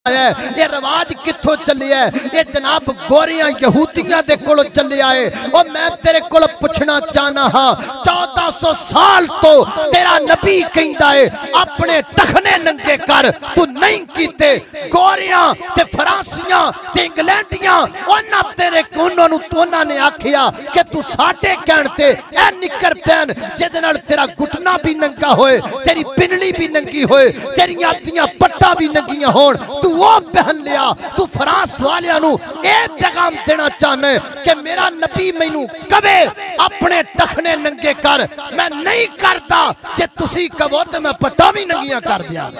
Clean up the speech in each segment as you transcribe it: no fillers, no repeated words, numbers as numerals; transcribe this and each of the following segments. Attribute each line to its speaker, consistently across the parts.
Speaker 1: ये रिवाज कित्थों चले है? ये जनाब गोरियां यहूदियां दे कोल चले आए। और मैं तेरे कोल पुछना चाहना हाँ, 1400 साल तो तेरा नबी कहंदा है अपने टखने नंगे कर, तू नहीं कीते। गोरियां ते फरांसियां ते इंग्लैंडियां उन्हां तेरे कोनों नूं तोना ने आखिया कि तू साडे कहण ते ए निकर पहन जिहदे नाल तेरा घुटना भी नंगा होए, तेरी पिनली भी नंगी होए, तेरियां अद्धियां पट्टां भी नंगियां होण, तू वो पहन लिया। तू फ्रांस वालियां नूं ए पैगाम देना चाहना है कि मेरा नबी मैनू कवे अपने टखने नंगे कर, मैं नहीं करता। जे तुसी कहो तो मैं पट्टा भी नंगियां कर दिया।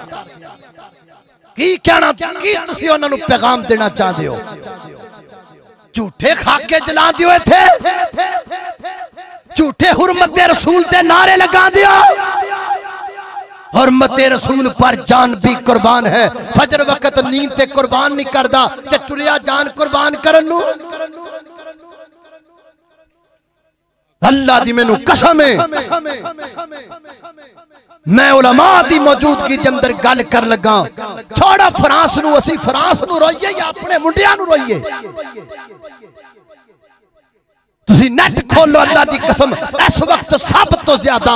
Speaker 1: की कहना की तुसी उन्हां नूं पैगाम देना चाहते हो? झूठे खाके जला दियो, थे झूठे हुर्मत रसूल दे नारे लगा दियो। हुर्मत रसूल पर जान भी कुर्बान है। फजर वक्त नींद ते कुर्बान नहीं करदा ते टुरिया जान कुर्बान करन नू। अल्लाह दी मैनू कसम है, मैं उलमा दी मौजूदगी के अंदर गल कर लगा। छोड़ा फ्रांस नू, असी फ्रांस नू रोइए या अपने मुंडियां नू रोइए? तुसी नेट खोलो, अल्लाह दी कसम इस वक्त सब तो ज्यादा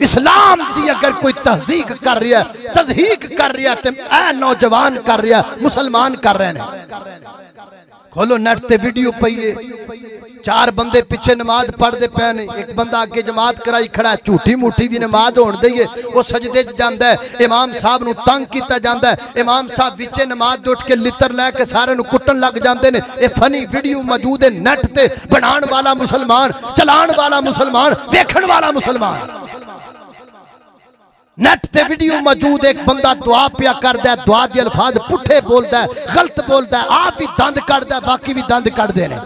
Speaker 1: इस्लाम की अगर कोई तहजीक कर रहा है, तजहीक कर रहा है, तो ऐ नौजवान कर रहा है, मुसलमान कर रहे हैं। खोलो नेट ते वीडियो पई है, 4 बंदे पीछे नमाज पढ़ते पे ने, एक बंदा अगे जमात कराई खड़ा है, झूठी मूठी दी नमाज होण दईए, वो सजदे च जांदा है, इमाम साहब नूं तंग कीता जांदा है, इमाम साहब विचे नमाज दे उठ के लितर लैके सारे नूं कुट्टन लग जांदे ने। ये फनी वीडियो मौजूद है नेट ते, बनाण वाला मुसलमान, चलाण वाला मुसलमान, वेखण वाला मुसलमान। नेट ते वीडियो मौजूद, एक बंदा दुआ पिया करदा है, दुआ दे अल्फाज पुठे बोलदा है, गलत बोलदा है, आप भी दंद कढ़दा है, बाकी भी दंद कढ़दे ने।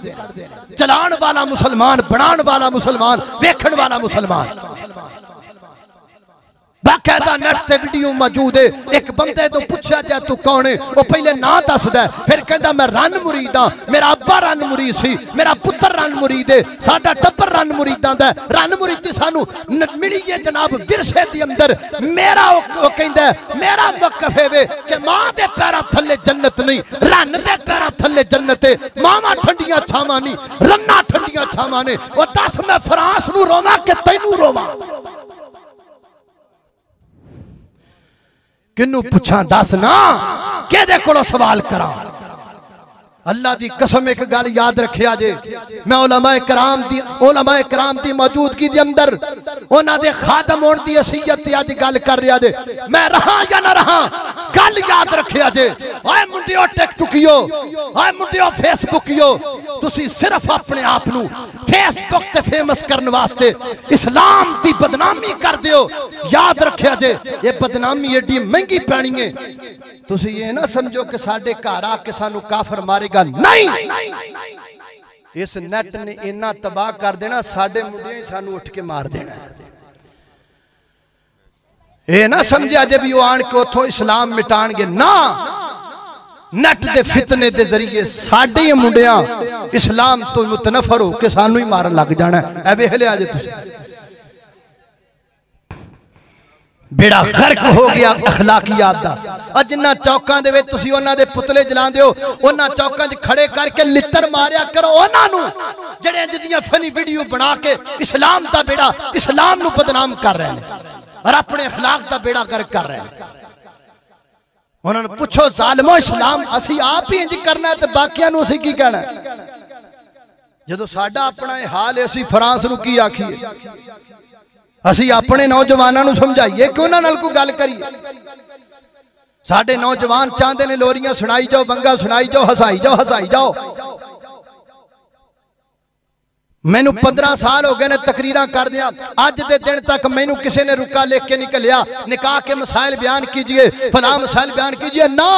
Speaker 1: चलाण वाला मुसलमान, बनाण वाला मुसलमान, वेखण वाला मुसलमान। बाकायदा नेट ते वीडियो मौजूद है। एक बंदे तो पूछा जाए तू कौन है, वो पहले ना दसदा, फिर कहता मैं रन मुरीद हाँ, मेरा अब्बा रन मुरीद सी, मेरा पुत्र रन मुरीद है, साडा टब्बर रन मुरीदां दा। रन मुरीदी सानू मिली है जनाब विरसे दे अंदर। मेरा वो कहंदा मेरा मौकफ है कि मां दे पैरां थल्ले जन्नत नहीं, रन दे पैरां थल्ले जन्नत है। मावां ठंडियां छावां नहीं, रन्ना ठंडियां छावां ने। वो दस मैं फ्रांस नू रोवां कि तैनू रोवां? किन्नू पूछा दस ना, केदे कोलों सवाल करा? अल्लाह दी कसम एक गल याद रखिया जे, मैं उलमाए कराम दी मौजूदगी दे अंदर उन्हां दे खादम होण दी हसीयत ते अज गल कर रहा जे। मैं रहा या ना रहा, गल याद रखिया जे। ओए मुंडियो टिकटुकियो, ओए मुंडियो फेसबुकियो, तुसी सिर्फ अपने आप नू फेसबुक ते फेमस करने वास्ते इस्लाम दी बदनामी कर दियो। याद रखिया जे, ये बदनामी एडी महंगी पैनी है। तुसी ये ना समझो कि साडे घर आके सानू काफर मारेगा, नहीं। इस नेट ने इन्ना तबाह कर देना, साडे मुंडियां ही सानू उठ के मार देना। ये ना समझिया जे भी वो आन के उथों इस्लाम मिटाणगे, ना। नेट दे फितने दे जरिए साडे मुंडियां इस्लाम तो मुतनफर हो के सानू ही मारन लग जाना। ऐ वेख लिया जे तुसी, बेड़ा गर्क हो गया अखलाकियात दा। जिन्ना चौकां दे विच तुसी उन्हां दे पुतले जलांदे हो, उन्हां चौकां 'च खड़े करके लित्तर मारिया करो उन्हां नूं जेड़े जिदियां फनी वीडियो बना के इस्लाम दा बेड़ा, इस्लाम नूं बदनाम कर रहे हैं और अपने अखलाक दा बेड़ा गर्क कर रहे हैं। उन्हां नूं पुछो जालिमो, इस्लाम असी आप ही इंज करना है ते बाकियां नूं असी की कहना है? जदों साडा अपना हाल है, असी फ्रांस नूं की आखीए? असी अपने नौजवानों को समझाइए कि उन्हां नाल कोई गल करिए। साडे नौजवान चाहते ने लोरियां सुनाई जाओ, बंगा सुनाई जाओ, हसाई जाओ, हसाई जाओ। मैनू 15 साल हो गए ने तकरीरां कर दिया, अज दे दिन तक मैनू किसी ने रुका लिख के नहीं घलिया निकाह के मसाइल बयान कीजिए, फलां मसाइल बयान कीजिए, ना।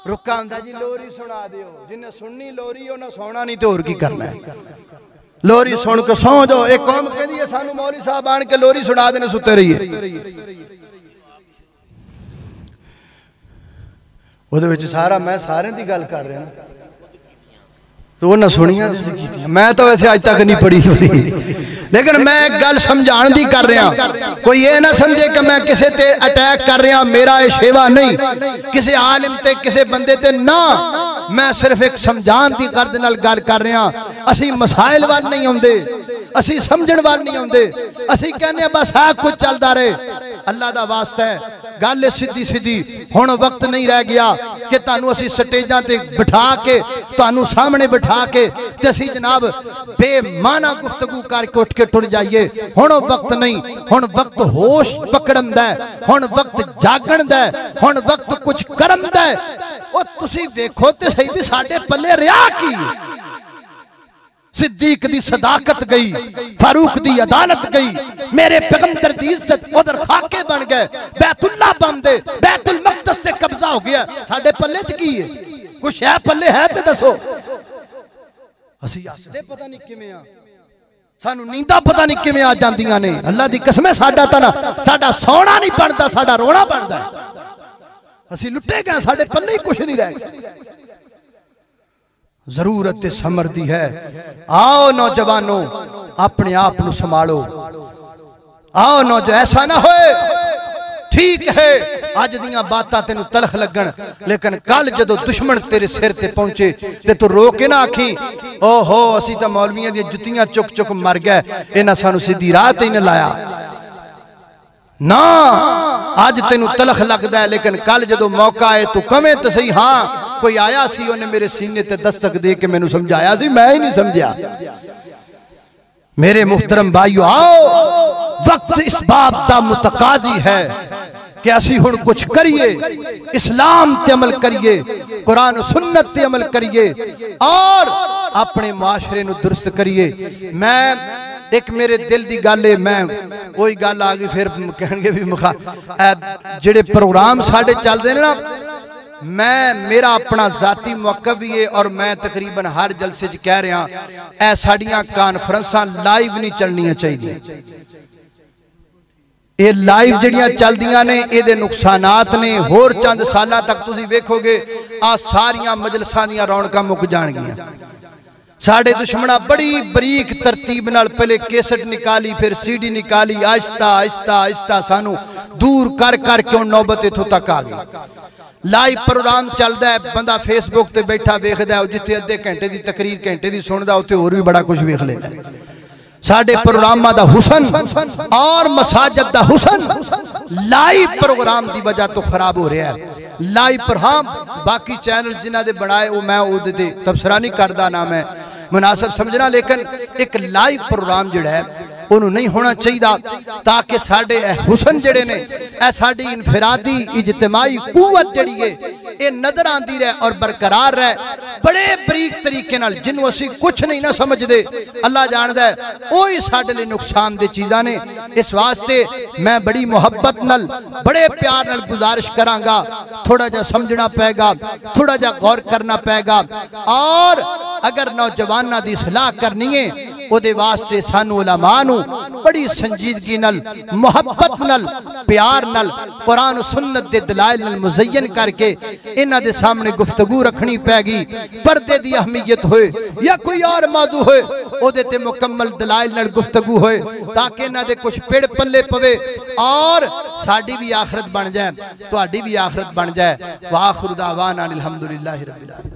Speaker 1: रुका आंदा जी लोरी सुना दियो, जिन्हें सुननी लोरी उन्हें सोना नहीं तो होर की करना है। लोरी सुन के सौ जाओ। एक कौम कहती है सानू मौलवी साहब आन के लोरी सुना देने, सुते रहिए। उहदे विच सारा मैं सारे दी गल कर रहा। तो उन्हें सुनिया मैं तो वैसे अज तक नहीं पढ़ी होनी, लेकिन मैं गल समझाण दी कर रहा। कोई ये ना समझे कि मैं किसी ते अटैक कर रहा, मेरा ये शेवा नहीं किसी आलिम ते किसी बंदे ते ना, मैं सिर्फ एक समझाण दी गल कर रहा। असी मसाइल वाल नहीं आउंदे, असी समझण वाल नहीं आउंदे, असी कहने बस आ कुछ चलता रहे। अल्लाह दा वास्ता है गल सीधी सीधी, हुण वक्त नहीं रह गया कि तुहानू असी स्टेजां ते बिठा के तुहानू सामने बिठा के ते असी जनाब बेमाना गुफ्तगू करके उठ के टुर जाइए। हुण वक्त नहीं, हुण वक्त होश पकड़न दा, हुण वक्त जागण दा, हुण वक्त कुछ करन दा। ओ तुसी देखो ते सही भी साडे पल्ले रिया की। सिद्दीक दी सदाकत गई, फारूक दी अदालत गई, मेरे पैगंबर दी इज्जत उधर खाके बन गए, बैतुल्लाह बन दे, बैतुल मक़दस से कब्जा हो गया। साडे पल्ले च की है? कुछ है पल्ले है ते दसो। असी हसदे पता नहीं किवें आ, सानू नींदा पता नहीं किवें आ जांदियां ने। अल्लाह दी कसम है साडा ता ना साडा सोना नहीं बनदा, साडा रोना बनदा। असी लुटे गए, साडे पल्ले ही कुछ नहीं रह गया। जरूरत समर दी है। आओ नौजवानों अपने आप को संभालो। आओ नौजवान, ऐसा ना होए ठीक है अज दियां बातां तेनू तलख लगन, लेकिन कल जदों दुश्मन तेरे सिर ते पहुंचे ते तू रो के ना आखी ओहो असी तां मौलवियां दी जुत्तियां चुक चुक मर गए, इन्हां सानू सीधी राह ते नहीं लाया ना। अज तेनू तलख लगदा है, लेकिन कल जदों मौका आए तू कवें तो सही हाँ कोई आया सी उन्हें मेरे सीने ते दस्तक दे के मैनू समझाया सी, मैं ही नहीं समझा। मेरे मुहतरम भाइयों आओ, वक्त इस बात दा मुतकाजी है कि असी हुण कुछ करिए, इस्लाम ते अमल करिए, कुरान सुन्नत ते अमल करिए और अपने माशरे नू दुरुस्त करिए। मैं एक मेरे दिल दी गल है, मैं वही गल आ गई फिर कहणगे भी मुखा जेड़े प्रोग्राम साडे चल रहे ना, मैं मेरा अपना जाती मौकफ भी है और मैं तकरीबन हर जलसे च कह रहा ऐ साड़ियां कानफ्रेंसां लाइव नहीं चलनियां चाहिए। ये लाइव जड़ियां चलदियां ने ये नुकसानात ने, होर चंद साल तक तुसीं वेखोगे आ सारियां मजलसां दियां रौनकां मुक जाणगियां। साडे दुश्मना बड़ी बरीक तरतीब नाल पहले कैसेट निकाली, फिर सीडी निकाली, आहिस्ता आहिस्ता आहिस्ता सानू दूर कर कर के नौबत इथों तक आ गई। लाइव प्रोग्राम चलता है, बंदा फेसबुक ते बैठा वेखदा है, जिथे अद्धे घंटे की तकरीर घंटे की सुनदा उत्थे होर भी बड़ा कुछ वेख लेंदा। साडे प्रोग्रामां दा हुसन और मसाजिद दा हुसन लाइव प्रोग्राम की वजह तो खराब हो रहा है। लाइव पर हाँ बाकी चैनल जिन्हां दे बनाए वो मैं उहदे ते तबसरा नहीं करदा, ना मैं मुनासिब समझना, लेकिन एक लाइव प्रोग्राम जिहड़ा है उन्होंने नहीं होना चाहिए, ताकि साडे हुसन जिहड़े ने ए साडी इनफिरादी इज्तिमाई कुव्वत जिहड़ी है ये नजर आती रहे और बरकरार रहे। बड़े बरीक तरीके नाल जिन्हों असी कुछ नहीं ना समझते, अल्लाह जानदा है वही साडे लई नुकसानदेह चीज़ां ने। इस वास्ते मैं बड़ी मुहब्बत नाल बड़े प्यार नाल गुजारिश करांगा, थोड़ा जा समझना पेगा, थोड़ा जा गौर करना पेगा और अगर नौजवानों की सलाह करनी है उहदे वास्ते सानू उलमा नू बड़ी संजीदगी नाल मुहब्बत नाल प्यार नाल कुरान सुन्नत दे दलाइल नाल मुज़य्यन करके इन्हां दे सामने गुफ्तगू रखनी पैगी। पर्दे दी अहमियत होए या कोई और मौजू होए उहदे ते मुकम्मल दलाइल नाल गुफ्तगू होए, ताकि इन्हां दे कुछ पेड़ पल्ले पवे और साडी भी आखिरत बन जाए, तुहाडी भी आखिरत बन जाए। वा आखिरु दावाना अनिल हम्दुलिल्लाहि रब्बिल आलमीन।